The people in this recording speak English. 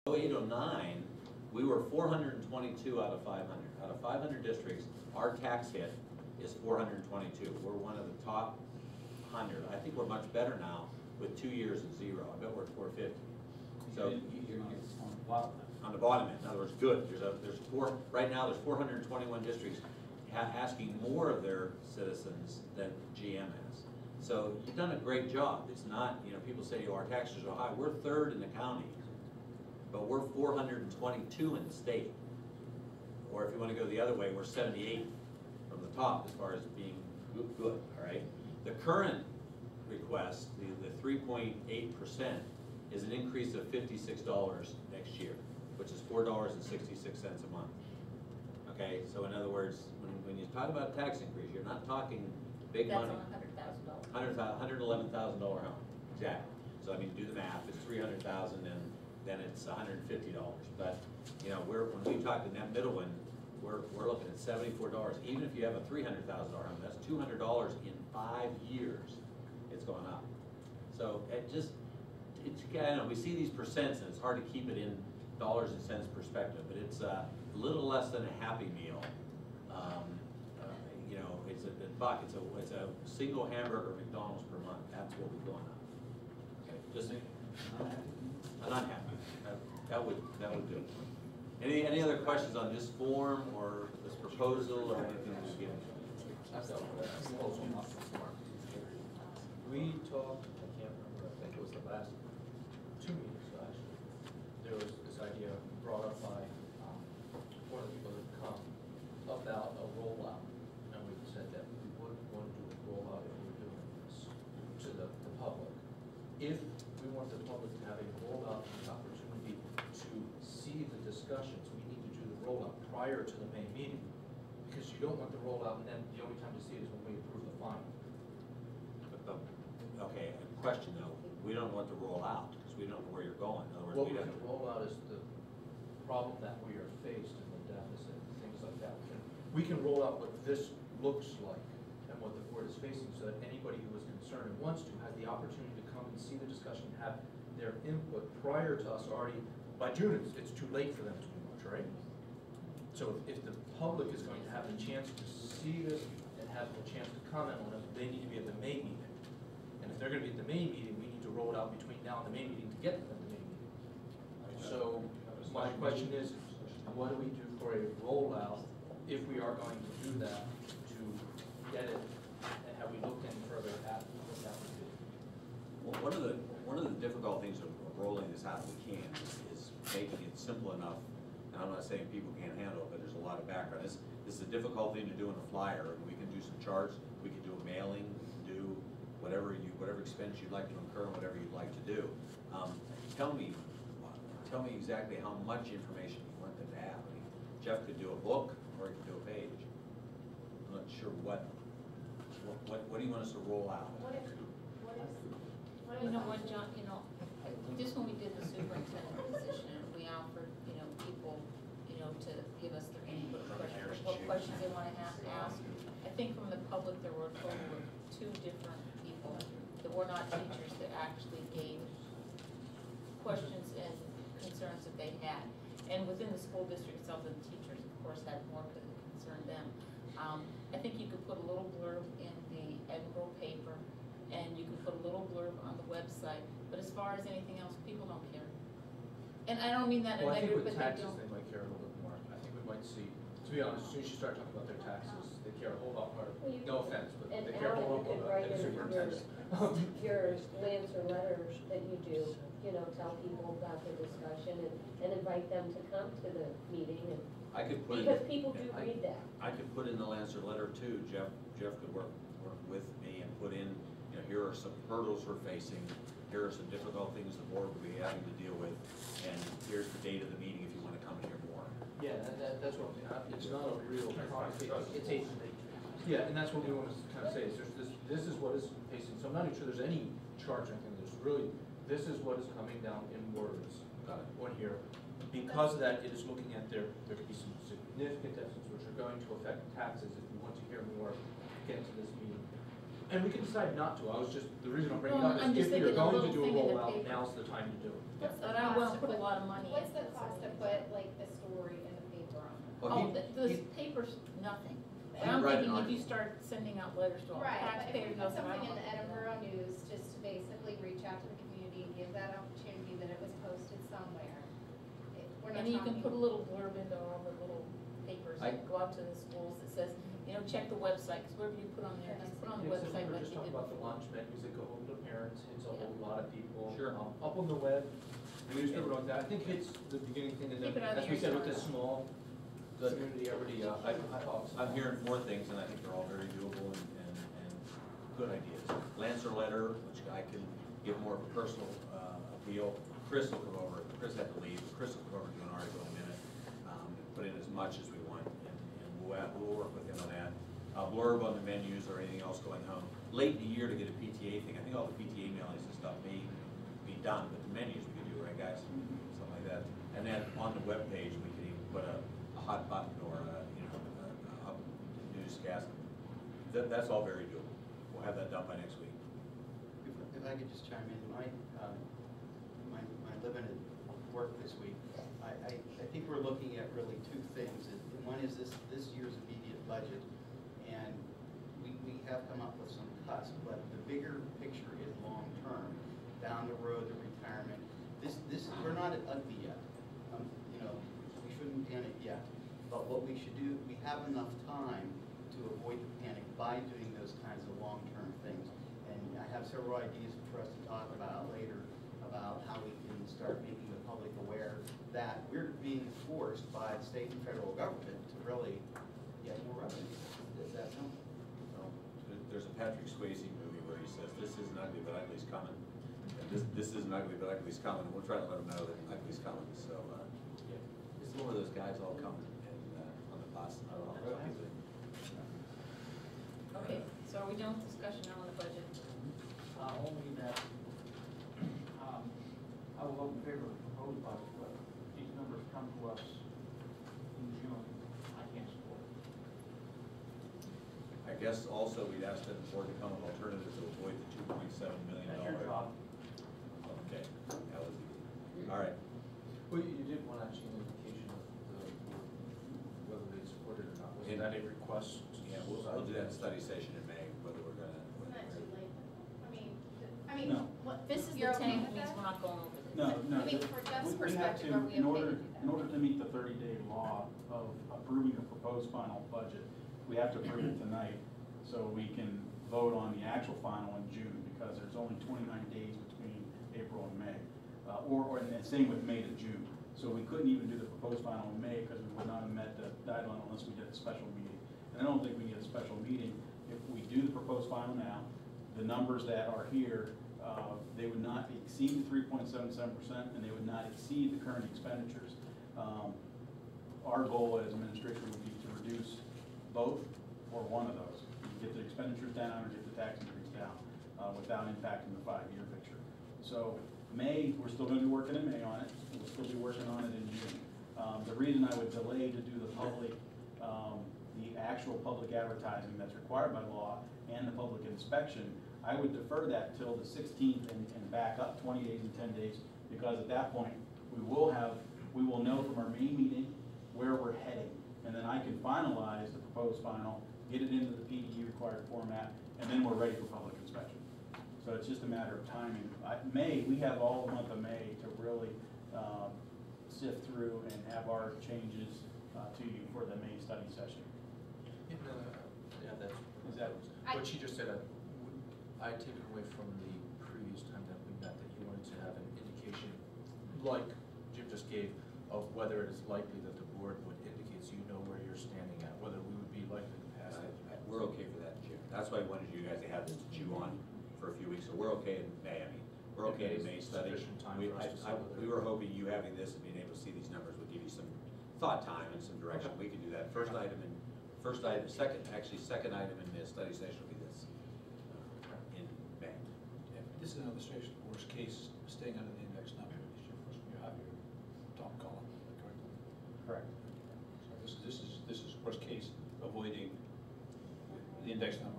08, 09, we were 422 out of 500. Out of 500 districts, our tax hit is 422. We're one of the top 100. I think we're much better now with 2 years of zero. I bet we're at 450. So You're on the bottom end. on the bottom end, in other words, good. Right now there's 421 districts asking more of their citizens than GM has. So you've done a great job. It's not, people say, our taxes are high. We're third in the county, but we're 422 in the state. Or if you want to go the other way, we're 78 from the top as far as being good, all right? The current request, the 3.8%, is an increase of $56 next year, which is $4.66 a month. Okay, so in other words, when you talk about tax increase, you're not talking big money. That's on $100,000. $111,000 home, exactly. So I mean, do the math. It's $300,000, and then it's $150. But when we talk in that middle one, we're looking at $74. Even if you have a $300,000 home, that's $200 in 5 years. It's going up. So we see these percents, and it's hard to keep it in dollars and cents perspective, but it's a little less than a Happy Meal. It's a buck. It's a single hamburger at McDonald's per month. That's what we're going up. Okay, just not happy. That would do it. Any other questions on this form or this proposal or anything we've given? We talked, I can't remember, I think it was the last 2 meetings actually. There was this idea brought up by one of the people that come about a rollout. And we said that we wouldn't want to do a rollout if we were doing this to the public. If we want the public to have a rollout and the opportunity to see the discussions, we need to do the rollout prior to the May meeting. Because you don't want the rollout and then the only time to see it is when we approve the final. Okay, a question though. We don't want to roll out because we don't know where you're going. In other words, What we can roll out is the problem that we are faced in the deficit, things like that. We can roll out what this looks like and what the board is facing so that anybody who is concerned and wants to has the opportunity to come and see the discussion, have their input prior to us already. By June, it's too late for them to do much, right? So if the public is going to have the chance to see this and have the chance to comment on it, they need to be at the May meeting. And if they're going to be at the May meeting, we need to roll it out between now and the May meeting to get them at the May meeting. So my question is, what do we do for a rollout if we are going to do that to get it? And have we looked any further at what that would be? Well, one of the difficult things of rolling this out, we can, is making it simple enough. And I'm not saying people can't handle it, but there's a lot of background. This is a difficult thing to do in a flyer, and we can do some charts. We can do a mailing. We can do whatever expense you'd like to incur, whatever you'd like to do. Tell me exactly how much information you want them to have. I mean, Jeff could do a book, or he could do a page. I'm not sure what do you want us to roll out? John, just when we did the superintendent position, we offered, people, to give us their input, what questions they want to ask. I think from the public, there were a total of 2 different people that were not teachers that actually gave questions and concerns that they had. And within the school district itself, the teachers, of course, had more that concerned them. I think you could put a little blurb in the Edinburgh paper, and you can put a little blurb on the website. But as far as anything else, people don't care. And I don't mean that in a negative, but they don't. I think with taxes, they might care a little bit more. I think we might see, to be honest, as soon as you start talking about their taxes, they care a whole lot more. Well, no offense, but and they care a whole lot more write than the in superintendent. your answer letters that you do, tell people about the discussion and invite them to come to the meeting. And I could put because people do read that. I could put in the answer letter too. Jeff could work with me and put in, here are some hurdles we're facing. Here are some difficult things the board will be having to deal with, and here's the date of the meeting if you want to come and hear more. Yeah, that's what I'm saying. It's not a real it's yeah, and that's what we want to kind of say is this is what is facing. So I'm not even sure there's any charge or anything. There's really, this is what is coming down in words on here. Because of that, it is looking at there could be some significant deficits which are going to affect taxes. If you want to hear more, get to this meeting. And we can decide not to, I was just, the reason I'm bringing it No, up I'm is just if you're thinking a going to little do a thing in the rollout, paper. now's the time to do it. What's the But I don't wanna cost put a to lot of money What's into the this. cost to put like the story in the paper on it? Well, Oh, the he- paper's nothing. But He'd I'm write an thinking if you article. start sending out letters to all Right, but if taxpayers, we put nothing, I something don't in the know. Edinburgh News, just to basically reach out to the community and give that opportunity that it was posted somewhere. We're not And you can talking- put a little blurb into all the little papers that go out to the schools that says, you know, check the website, because whatever you put on there, just put on the Yeah, so website we were like just you talking did about the before. lunch menus that go home to parents, hits a whole lot of people. Sure. Up on the web, newspaper like that, I think hits the beginning thing, and then, Keep it out of as we your said, with yard. this small, the community already, I thought. I'm hearing four things, and I think they're all very doable and good ideas. Lancer letter, which I can give more of a personal appeal. Chris will come over, Chris had to leave, Chris will come over and do an article in a minute, put in as much as we want, and we'll work with him on that. Blurb on the menus or anything else going home. Late in the year to get a PTA thing, I think all the PTA mailings and stuff may be done, but the menus we could do, right, guys? Something like that. And then on the webpage, we could even put a hot button or a newscast. That's all very doable. We'll have that done by next week. If I could just chime in, my living at work this week, I think we're looking at really two things. And one is this year's immediate budget, and we have come up with some cuts, but the bigger picture is long-term, down the road, the retirement. We're not ugly yet. You know, we shouldn't panic yet. But what we should do, we have enough time to avoid the panic by doing those kinds of long-term things. And I have several ideas for us to talk about later about how we can start making the public aware that we're being forced by the state and federal government to really get more revenue. Is that simple? So, There's a Patrick Swayze movie where he says, "This isn't ugly, but ugly's coming." And this isn't ugly, but ugly's coming. And we'll try to let them know that ugly's coming. So, it's more of those guys all coming and on the bus. I don't know. Okay, so are we done with discussion now on the budget? Only that, I will vote in favor of the proposed budget, but these numbers come to us in June, I can't support it. I guess also we'd ask that the board to come with alternatives to avoid the $2.7 million. That's your job. Okay, that was easy. All right. Well, you did want actually an indication of whether they support it or not, was that a request? Yeah, we'll do that in study session in May, whether we're gonna. Isn't that too late? I mean, No. what, This is the you're okay tank, with means that? we're not going over this. No, no. I mean, for Jeff's we have perspective, to, are we in okay order, to do that? in order to meet the 30-day law of approving a proposed final budget, we have to approve it tonight, so we can vote on the actual final in June, because there's only 29 days between April and May. And the same with May to June. So we couldn't even do the proposed final in May, because we would not have met the deadline unless we did a special meeting. And I don't think we need a special meeting. If we do the proposed final now, the numbers that are here, they would not exceed the 3.77%, and they would not exceed the current expenditures. Our goal as administration would be to reduce both or one of those. Get the expenditures down or get the tax increase down without impacting the 5-year picture. So May, we're still gonna be working in May on it. We'll still be working on it in June. The reason I would delay to do the public, the actual public advertising that's required by law and the public inspection, I would defer that till the 16th and back up 20 days and 10 days, because at that point, we will know from our May meeting where we're heading. And then I can finalize the proposed final, get it into the PDE required format, and then we're ready for public inspection. So it's just a matter of timing. We have all the month of May to really sift through and have our changes to you for the May study session. Yeah, that's, Is that- what she just said, I take it away from the previous time that we met, that you wanted to have an indication, like Jim just gave, of whether it is likely that the board would indicate, so you know where you're standing at, whether we would be likely to pass it. We're okay for that in June. That's why I wanted you guys to have this to chew on for a few weeks. So we're okay in May. I mean, we're okay in May study. Sufficient time We, for us to see whether- we were hoping you having this and being able to see these numbers would give you some thought time and some direction. Okay. We could do that. Second item in the study session will be this in May. This is an illustration of worst case, staying under the index number is your first, you have your top column, correct? Correct. So this is worst case, avoiding the index number